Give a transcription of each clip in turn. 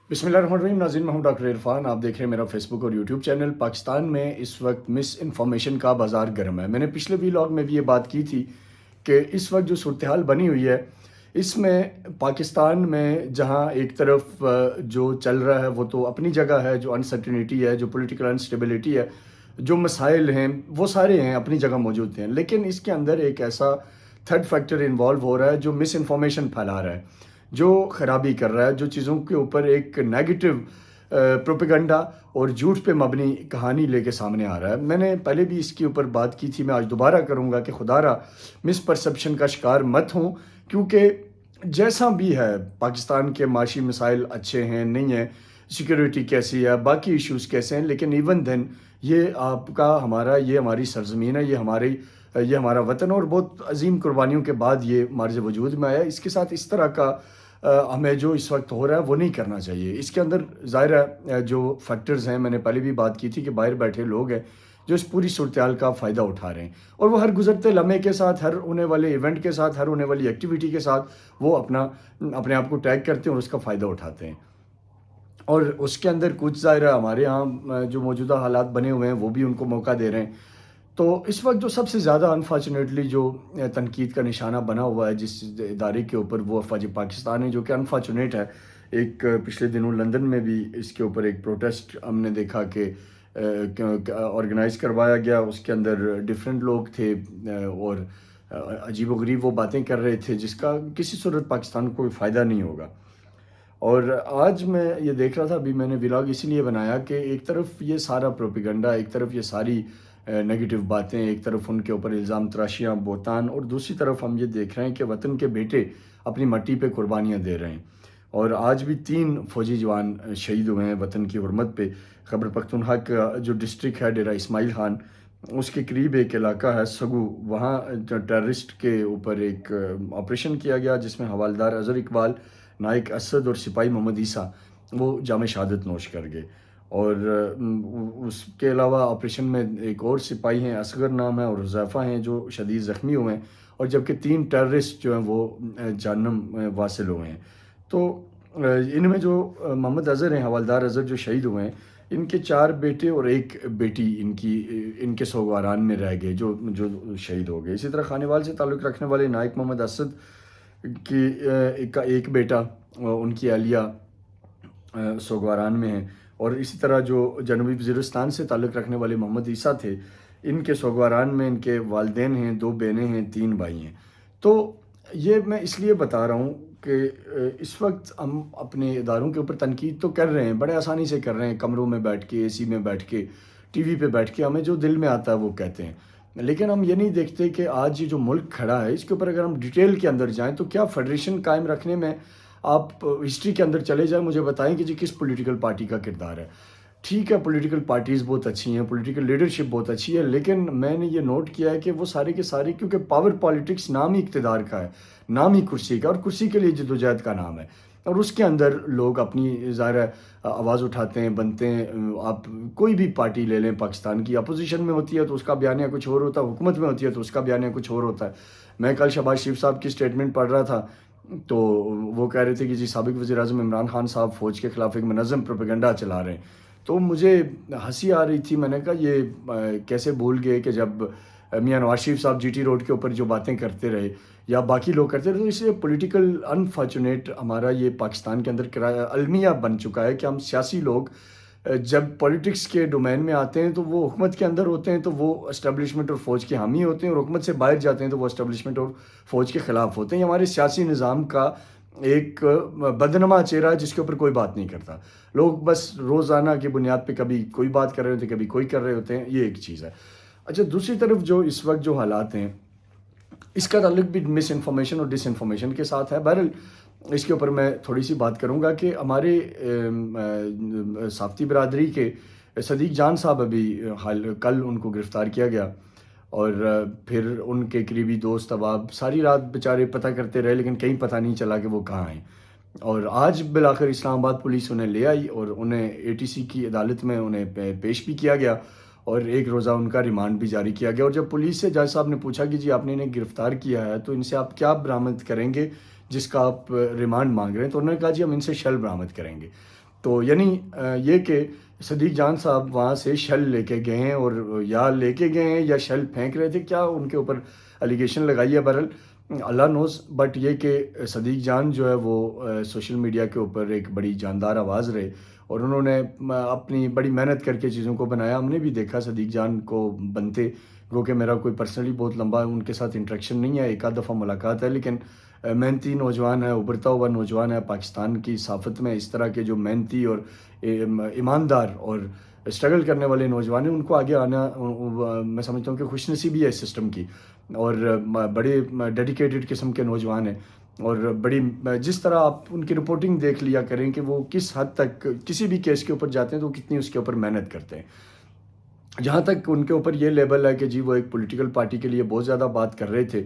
بسم اللہ الرحمن الرحیم ناظرین، میں ہوں ڈاکٹر عرفان. آپ دیکھ رہے ہیں میرا فیس بک اور یوٹیوب چینل. پاکستان میں اس وقت مس انفارمیشن کا بازار گرم ہے. میں نے پچھلے ویلاگ میں بھی یہ بات کی تھی کہ اس وقت جو صورتحال بنی ہوئی ہے اس میں پاکستان میں جہاں ایک طرف جو چل رہا ہے وہ تو اپنی جگہ ہے، جو انسرٹینٹی ہے، جو پولیٹیکل انسٹیبلٹی ہے، جو مسائل ہیں وہ سارے ہیں اپنی جگہ موجود ہیں. لیکن اس کے اندر ایک ایسا تھرڈ فیکٹر انوالو ہو رہا ہے جو مس انفارمیشن پھیلا رہا ہے، جو خرابی کر رہا ہے، جو چیزوں کے اوپر ایک نیگیٹو پروپیگنڈا اور جھوٹ پہ مبنی کہانی لے کے سامنے آ رہا ہے. میں نے پہلے بھی اس کے اوپر بات کی تھی، میں آج دوبارہ کروں گا کہ خدا را مس پرسپشن کا شکار مت ہوں، کیونکہ جیسا بھی ہے پاکستان کے معاشی مسائل اچھے ہیں نہیں ہیں، سیکیورٹی کیسی ہے، باقی ایشوز کیسے ہیں، لیکن ایون دین یہ آپ کا ہمارا یہ ہماری سرزمین ہے، یہ ہمارا وطن، اور بہت عظیم قربانیوں کے بعد یہ مارز وجود میں آیا. اس کے ساتھ اس طرح کا ہمیں جو اس وقت ہو رہا ہے وہ نہیں کرنا چاہیے. اس کے اندر ظاہر ہے جو فیکٹرز ہیں، میں نے پہلے بھی بات کی تھی کہ باہر بیٹھے لوگ ہیں جو اس پوری صورتحال کا فائدہ اٹھا رہے ہیں، اور وہ ہر گزرتے لمحے کے ساتھ، ہر ہونے والے ایونٹ کے ساتھ، ہر ہونے والی ایکٹیویٹی کے ساتھ وہ اپنے آپ کو ٹیگ کرتے ہیں اور اس کا فائدہ اٹھاتے ہیں. اور اس کے اندر کچھ ظاہر ہے ہمارے ہاں جو موجودہ حالات بنے ہوئے ہیں وہ بھی ان کو موقع دے رہے ہیں. تو اس وقت جو سب سے زیادہ انفارچونیٹلی جو تنقید کا نشانہ بنا ہوا ہے جس ادارے کے اوپر، وہ افواج پاکستان ہے، جو کہ انفارچونیٹ ہے. ایک پچھلے دنوں لندن میں بھی اس کے اوپر ایک پروٹیسٹ ہم نے دیکھا کہ آرگنائز کروایا گیا. اس کے اندر ڈیفرنٹ لوگ تھے اور عجیب و غریب وہ باتیں کر رہے تھے جس کا کسی صورت پاکستان کو کوئی فائدہ نہیں ہوگا. اور آج میں یہ دیکھ رہا تھا، ابھی میں نے ولاگ اسی لیے بنایا کہ ایک طرف یہ سارا پروپیگنڈا، ایک طرف یہ ساری نیگیٹو باتیں، ایک طرف ان کے اوپر الزام تراشیاں، بہتان، اور دوسری طرف ہم یہ دیکھ رہے ہیں کہ وطن کے بیٹے اپنی مٹی پہ قربانیاں دے رہے ہیں. اور آج بھی 3 فوجی جوان شہید ہوئے ہیں وطن کی حرمت پہ. خیبر پختونخوا کا جو ڈسٹرکٹ ہے ڈیرہ اسماعیل خان، اس کے قریب ایک علاقہ ہے سگو، وہاں ٹیررسٹ کے اوپر ایک آپریشن کیا گیا جس میں حوالدار اظہر اقبال، نائک اسد اور سپاہی محمد عیسیٰ وہ جام شہادت نوش کر گئے. اور اس کے علاوہ آپریشن میں ایک اور سپاہی ہیں، اصغر نام ہے، اور حذیفہ ہیں جو شدید زخمی ہوئے ہیں، اور جبکہ 3 ٹیررسٹ جو ہیں وہ جہنم واصل ہوئے ہیں. تو ان میں جو محمد اظہر ہیں، حوالدار اظہر جو شہید ہوئے ہیں، ان کے 4 بیٹے اور 1 بیٹی ان کے سوگواران میں رہ گئے جو شہید ہو گئے. اسی طرح خانیوال سے تعلق رکھنے والے نائک محمد اسد کی ایک بیٹا، ان کی اہلیہ سوگواران میں ہیں. اور اسی طرح جو جنوبی وزیرستان سے تعلق رکھنے والے محمد عیسیٰ تھے، ان کے سوگواران میں ان کے والدین ہیں، 2 بہنیں ہیں، 3 بھائی ہیں. تو یہ میں اس لیے بتا رہا ہوں کہ اس وقت ہم اپنے اداروں کے اوپر تنقید تو کر رہے ہیں، بڑے آسانی سے کر رہے ہیں، کمروں میں بیٹھ کے، اے سی میں بیٹھ کے، ٹی وی پہ بیٹھ کے، ہمیں جو دل میں آتا ہے وہ کہتے ہیں. لیکن ہم یہ نہیں دیکھتے کہ آج یہ جو ملک کھڑا ہے اس کے اوپر اگر ہم ڈیٹیل کے اندر جائیں تو کیا فیڈریشن قائم رکھنے میں، آپ ہسٹری کے اندر چلے جائیں، مجھے بتائیں کہ جی کس پولیٹیکل پارٹی کا کردار ہے. ٹھیک ہے، پولیٹیکل پارٹیز بہت اچھی ہیں، پولیٹیکل لیڈرشپ بہت اچھی ہے، لیکن میں نے یہ نوٹ کیا ہے کہ وہ سارے کے سارے، کیونکہ پاور پالیٹکس نام ہی اقتدار کا ہے، نام ہی کرسی کا، اور کرسی کے لیے جدوجہد کا نام ہے، اور اس کے اندر لوگ اپنی ظاہر آواز اٹھاتے ہیں، بنتے ہیں. آپ کوئی بھی پارٹی لے لیں پاکستان کی، اپوزیشن میں ہوتی ہے تو اس کا بیانیہ کچھ اور ہوتا ہے، حکومت میں ہوتی ہے تو اس کا بیانیہ کچھ اور ہوتا ہے. میں کل شہباز شریف صاحب کی سٹیٹمنٹ پڑھ رہا تھا تو وہ کہہ رہے تھے کہ جی سابق وزیر اعظم عمران خان صاحب فوج کے خلاف ایک منظم پروپیگنڈا چلا رہے ہیں. تو مجھے ہنسی آ رہی تھی، میں نے کہا یہ کیسے بھول گئے کہ جب میاں نواز شریف صاحب جی ٹی روڈ کے اوپر جو باتیں کرتے رہے یا باقی لوگ کرتے رہے. تو اس لیے پولیٹیکل انفارچونیٹ ہمارا یہ پاکستان کے اندر المیہ بن چکا ہے کہ ہم سیاسی لوگ جب پولیٹکس کے ڈومین میں آتے ہیں تو وہ حکومت کے اندر ہوتے ہیں تو وہ اسٹیبلشمنٹ اور فوج کے حامی ہوتے ہیں، اور حکومت سے باہر جاتے ہیں تو وہ اسٹیبلشمنٹ اور فوج کے خلاف ہوتے ہیں. یہ ہمارے سیاسی نظام کا ایک بدنما چہرہ ہے جس کے اوپر کوئی بات نہیں کرتا. لوگ بس روزانہ کی بنیاد پہ کبھی کوئی بات کر رہے ہوتے ہیں، کبھی کوئی کر رہے ہوتے ہیں. یہ ایک چیز ہے. اچھا، دوسری طرف جو اس وقت جو حالات ہیں اس کا تعلق بھی مس انفارمیشن اور ڈس انفارمیشن کے ساتھ ہے. بہرحال اس کے اوپر میں تھوڑی سی بات کروں گا کہ ہمارے صافتی برادری کے صدیق جان صاحب ابھی کل ان کو گرفتار کیا گیا، اور پھر ان کے قریبی دوست احباب ساری رات بیچارے پتہ کرتے رہے لیکن کہیں پتہ نہیں چلا کہ وہ کہاں ہیں. اور آج بالآخر اسلام آباد پولیس انہیں لے آئی اور انہیں اے ٹی سی کی عدالت میں انہیں پیش بھی کیا گیا، اور 1 روزہ ان کا ریمانڈ بھی جاری کیا گیا. اور جب پولیس سے جج صاحب نے پوچھا کہ جی آپ نے انہیں گرفتار کیا ہے تو ان سے آپ کیا برآمد کریں گے جس کا آپ ریمانڈ مانگ رہے ہیں، تو انہوں نے کہا جی ہم ان سے شیل برآمد کریں گے. تو یعنی یہ کہ صدیق جان صاحب وہاں سے شل لے کے گئے ہیں، اور یا لے کے گئے ہیں یا شل پھینک رہے تھے، کیا ان کے اوپر الیگیشن لگائی ہے، بہرحال اللہ نوز. بٹ یہ کہ صدیق جان جو ہے وہ سوشل میڈیا کے اوپر ایک بڑی جاندار آواز رہے، اور انہوں نے اپنی بڑی محنت کر کے چیزوں کو بنایا. ہم نے بھی دیکھا صدیق جان کو بنتے، گو کہ میرا کوئی پرسنلی بہت لمبا ان کے ساتھ انٹریکشن نہیں ہے، ایک آدھ دفعہ ملاقات ہے، لیکن محنتی نوجوان ہے، ابھرتا ہوا نوجوان ہے. پاکستان کی صحافت میں اس طرح کے جو محنتی اور ایماندار اور اسٹرگل کرنے والے نوجوان ہیں، ان کو آگے آنا میں سمجھتا ہوں کہ خوش نصیبی ہے اس سسٹم کی. اور بڑے ڈیڈیکیٹڈ قسم کے نوجوان ہیں، اور بڑی جس طرح آپ ان کی رپورٹنگ دیکھ لیا کریں کہ وہ کس حد تک کسی بھی کیس کے اوپر جاتے ہیں تو کتنی اس کے اوپر محنت کرتے ہیں. جہاں تک ان کے اوپر یہ لیبل ہے کہ جی وہ ایک پولیٹیکل پارٹی کے لیے بہت زیادہ بات کر رہے تھے،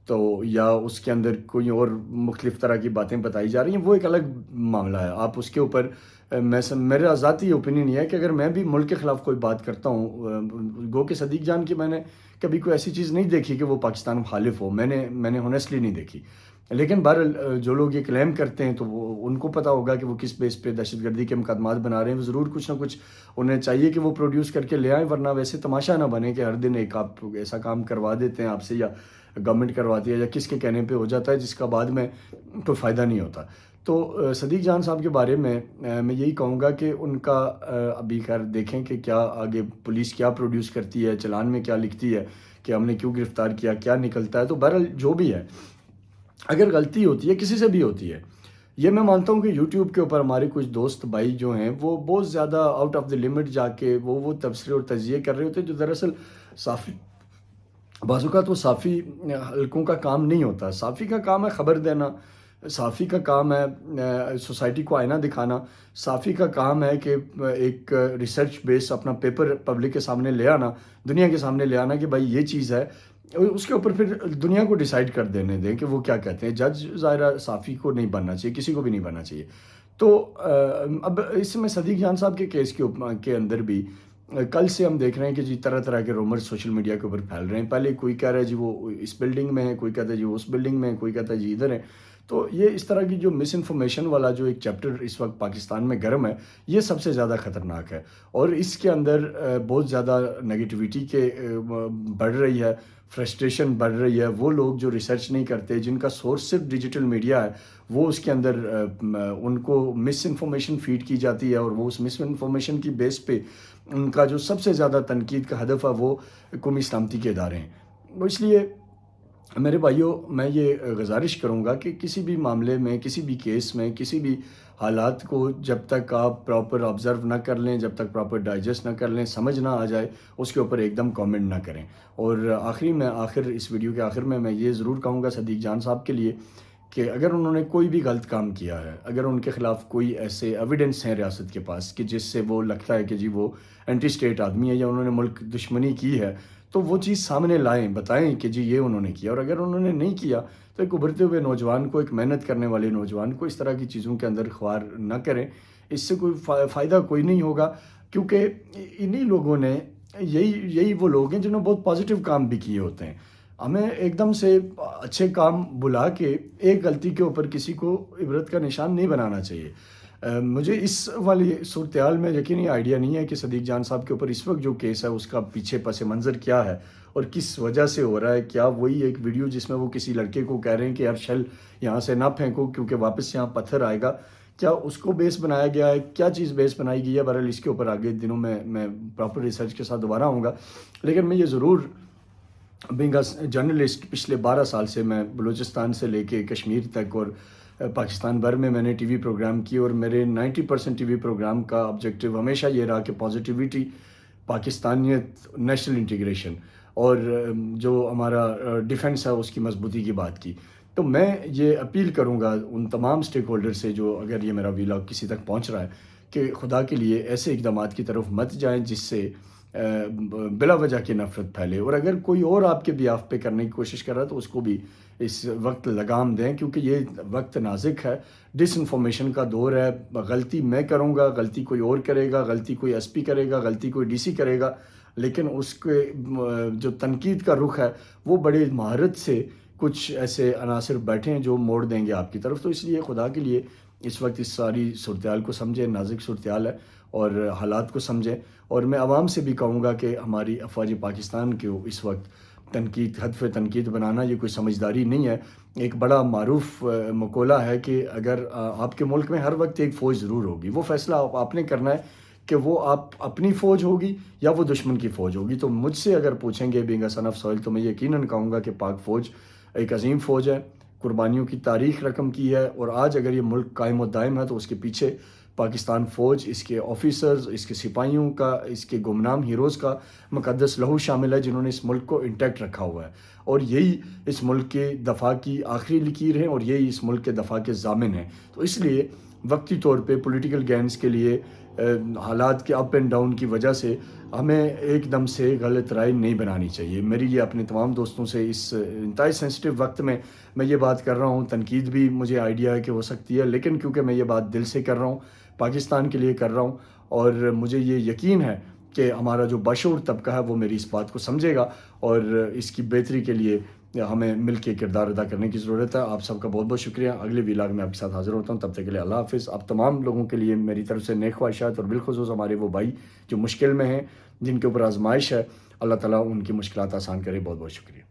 تو یا اس کے اندر کوئی اور مختلف طرح کی باتیں بتائی جا رہی ہیں، وہ ایک الگ معاملہ ہے. آپ اس کے اوپر میرا ذاتی اوپینین یہ ہے کہ اگر میں بھی ملک کے خلاف کوئی بات کرتا ہوں، گو کہ صدیق جان کی میں نے کبھی کوئی ایسی چیز نہیں دیکھی کہ وہ پاکستان مخالف ہو، میں نے ہونیسٹلی نہیں دیکھی. لیکن بہرحال جو لوگ یہ کلیم کرتے ہیں تو وہ ان کو پتہ ہوگا کہ وہ کس بیس پہ دہشت گردی کے مقدمات بنا رہے ہیں. وہ ضرور کچھ نہ کچھ انہیں چاہیے کہ وہ پروڈیوس کر کے لے آئیں، ورنہ ویسے تماشا نہ بنے کہ ہر دن ایک آپ ایسا کام کروا دیتے ہیں آپ سے، یا گورنمنٹ کرواتی ہے، یا کس کے کہنے پہ ہو جاتا ہے جس کا بعد میں کوئی فائدہ نہیں ہوتا. تو صدیق جان صاحب کے بارے میں میں یہی کہوں گا کہ ان کا ابھی خیر دیکھیں کہ کیا آگے پولیس کیا پروڈیوس کرتی ہے، چلان میں کیا لکھتی ہے کہ ہم نے کیوں گرفتار کیا، کیا نکلتا ہے. تو بہرحال جو بھی ہے، اگر غلطی ہوتی ہے کسی سے بھی ہوتی ہے، یہ میں مانتا ہوں کہ یوٹیوب کے اوپر ہمارے کچھ دوست بھائی جو ہیں وہ بہت زیادہ آؤٹ آف دی لمٹ جا کے وہ تبصرے اور تجزیے کر رہے ہوتے ہیں، جو دراصل صافی بعض اوقات وہ صافی حلقوں کا کام نہیں ہوتا. صافی کا کام ہے خبر دینا، صافی کا کام ہے سوسائٹی کو آئینہ دکھانا، صافی کا کام ہے کہ ایک ریسرچ بیس اپنا پیپر پبلک کے سامنے لے آنا، دنیا کے سامنے لے آنا کہ بھائی یہ چیز ہے، اس کے اوپر پھر دنیا کو ڈیسائیڈ کر دینے دیں کہ وہ کیا کہتے ہیں. جج ظاہرہ صافی کو نہیں بننا چاہیے، کسی کو بھی نہیں بننا چاہیے. تو اب اس میں صدیق جان صاحب کے کیس کے اندر بھی کل سے ہم دیکھ رہے ہیں کہ جی طرح طرح کے رومرز سوشل میڈیا کے اوپر پھیل رہے ہیں. پہلے کوئی کہہ رہا ہے جی وہ اس بلڈنگ میں ہے، کوئی کہتا ہے جی وہ اس بلڈنگ میں ہے، کوئی کہتا ہے جی ادھر ہے. تو یہ اس طرح کی جو مس انفارمیشن والا جو ایک چیپٹر اس وقت پاکستان میں گرم ہے، یہ سب سے زیادہ خطرناک ہے. اور اس کے اندر بہت زیادہ نگیٹیویٹی کے بڑھ رہی ہے، فرسٹریشن بڑھ رہی ہے. وہ لوگ جو ریسرچ نہیں کرتے، جن کا سورس صرف ڈیجیٹل میڈیا ہے، وہ اس کے اندر ان کو مس انفارمیشن فیڈ کی جاتی ہے، اور وہ اس مس انفارمیشن کی بیس پہ ان کا جو سب سے زیادہ تنقید کا ہدف ہے وہ قومی سلامتی کے ادارے ہیں. اس لیے میرے بھائیوں میں یہ گزارش کروں گا کہ کسی بھی معاملے میں، کسی بھی کیس میں، کسی بھی حالات کو جب تک آپ پراپر آبزرو نہ کر لیں، جب تک پراپر ڈائجسٹ نہ کر لیں، سمجھ نہ آ جائے، اس کے اوپر ایک دم کامنٹ نہ کریں. اور اس ویڈیو کے آخر میں یہ ضرور کہوں گا صدیق جان صاحب کے لیے کہ اگر انہوں نے کوئی بھی غلط کام کیا ہے، اگر ان کے خلاف کوئی ایسے ایویڈنس ہیں ریاست کے پاس کہ جس سے وہ لگتا ہے کہ جی وہ اینٹی اسٹیٹ آدمی ہے یا انہوں نے ملک دشمنی کی ہے، تو وہ چیز سامنے لائیں، بتائیں کہ جی یہ انہوں نے کیا. اور اگر انہوں نے نہیں کیا تو ایک ابھرتے ہوئے نوجوان کو، ایک محنت کرنے والے نوجوان کو اس طرح کی چیزوں کے اندر خوار نہ کریں. اس سے کوئی فائدہ کوئی نہیں ہوگا، کیونکہ انہی لوگوں نے یہی وہ لوگ ہیں جنہوں نے بہت پازیٹیو کام بھی کیے ہوتے ہیں. ہمیں ایک دم سے اچھے کام بلا کے ایک غلطی کے اوپر کسی کو عبرت کا نشان نہیں بنانا چاہیے. مجھے اس والی صورتحال میں یقینی آئیڈیا نہیں ہے کہ صدیق جان صاحب کے اوپر اس وقت جو کیس ہے اس کا پیچھے پس منظر کیا ہے اور کس وجہ سے ہو رہا ہے. کیا وہی ایک ویڈیو جس میں وہ کسی لڑکے کو کہہ رہے ہیں کہ یار شل یہاں سے نہ پھینکو کیونکہ واپس یہاں پتھر آئے گا، کیا اس کو بیس بنایا گیا ہے، کیا چیز بیس بنائی گئی ہے؟ بہرحال اس کے اوپر آگے دنوں میں پراپر ریسرچ کے ساتھ دوبارہ آؤں گا. لیکن میں یہ ضرور بینگ اے جرنلسٹ، پچھلے 12 سال سے میں بلوچستان سے لے کے کشمیر تک اور پاکستان بھر میں نے ٹی وی پروگرام کیے، اور میرے 90% ٹی وی پروگرام کا آبجیکٹیو ہمیشہ یہ رہا کہ پازیٹیویٹی، پاکستانیت، نیشنل انٹیگریشن اور جو ہمارا ڈیفنس ہے اس کی مضبوطی کی بات کی. تو میں یہ اپیل کروں گا ان تمام سٹیک ہولڈر سے، جو اگر یہ میرا ویلاگ کسی تک پہنچ رہا ہے، کہ خدا کے لیے ایسے اقدامات کی طرف مت جائیں جس سے بلا وجہ کی نفرت پھیلے. اور اگر کوئی اور آپ کے بیاف پہ کرنے کی کوشش کر رہا ہے تو اس کو بھی اس وقت لگام دیں، کیونکہ یہ وقت نازک ہے، ڈس انفارمیشن کا دور ہے. غلطی میں کروں گا، غلطی کوئی اور کرے گا، غلطی کوئی ایس پی کرے گا، غلطی کوئی ڈی سی کرے گا، لیکن اس کے جو تنقید کا رخ ہے وہ بڑے مہارت سے کچھ ایسے عناصر بیٹھے ہیں جو موڑ دیں گے آپ کی طرف. تو اس لیے خدا کے لیے اس وقت اس ساری صورتحال کو سمجھیں، نازک صورتحال ہے، اور حالات کو سمجھیں. اور میں عوام سے بھی کہوں گا کہ ہماری افواج پاکستان کو اس وقت تنقید، ہدف تنقید بنانا یہ کوئی سمجھداری نہیں ہے. ایک بڑا معروف مقولہ ہے کہ اگر آپ کے ملک میں ہر وقت ایک فوج ضرور ہوگی، وہ فیصلہ آپ نے کرنا ہے کہ وہ آپ اپنی فوج ہوگی یا وہ دشمن کی فوج ہوگی. تو مجھ سے اگر پوچھیں گے being a son of soil, تو میں یقیناً کہوں گا کہ پاک فوج ایک عظیم فوج ہے، قربانیوں کی تاریخ رقم کی ہے، اور آج اگر یہ ملک قائم و دائم ہے تو اس کے پیچھے پاکستان فوج، اس کے آفیسرز، اس کے سپاہیوں کا، اس کے گمنام ہیروز کا مقدس لہو شامل ہے، جنہوں نے اس ملک کو انٹیکٹ رکھا ہوا ہے. اور یہی اس ملک کے دفاع کی آخری لکیر ہیں، اور یہی اس ملک کے دفاع کے ضامن ہیں. تو اس لیے وقتی طور پہ پولیٹیکل گینز کے لیے حالات کے اپ اینڈ ڈاؤن کی وجہ سے ہمیں ایک دم سے غلط رائے نہیں بنانی چاہیے. میری یہ اپنے تمام دوستوں سے اس انتہائی سینسٹیو وقت میں یہ بات کر رہا ہوں. تنقید بھی مجھے آئیڈیا ہے کہ ہو سکتی ہے، لیکن کیونکہ میں یہ بات دل سے کر رہا ہوں، پاکستان کے لیے کر رہا ہوں، اور مجھے یہ یقین ہے کہ ہمارا جو باشعور طبقہ ہے وہ میری اس بات کو سمجھے گا، اور اس کی بہتری کے لیے ہمیں مل کے کردار ادا کرنے کی ضرورت ہے. آپ سب کا بہت بہت شکریہ. اگلے ویلاگ میں آپ کے ساتھ حاضر ہوتا ہوں. تب تک کے لیے اللہ حافظ. آپ تمام لوگوں کے لیے میری طرف سے نیک خواہشات، اور بالخصوص ہمارے وہ بھائی جو مشکل میں ہیں، جن کے اوپر آزمائش ہے، اللہ تعالیٰ ان کی مشکلات آسان کرے. بہت بہت شکریہ.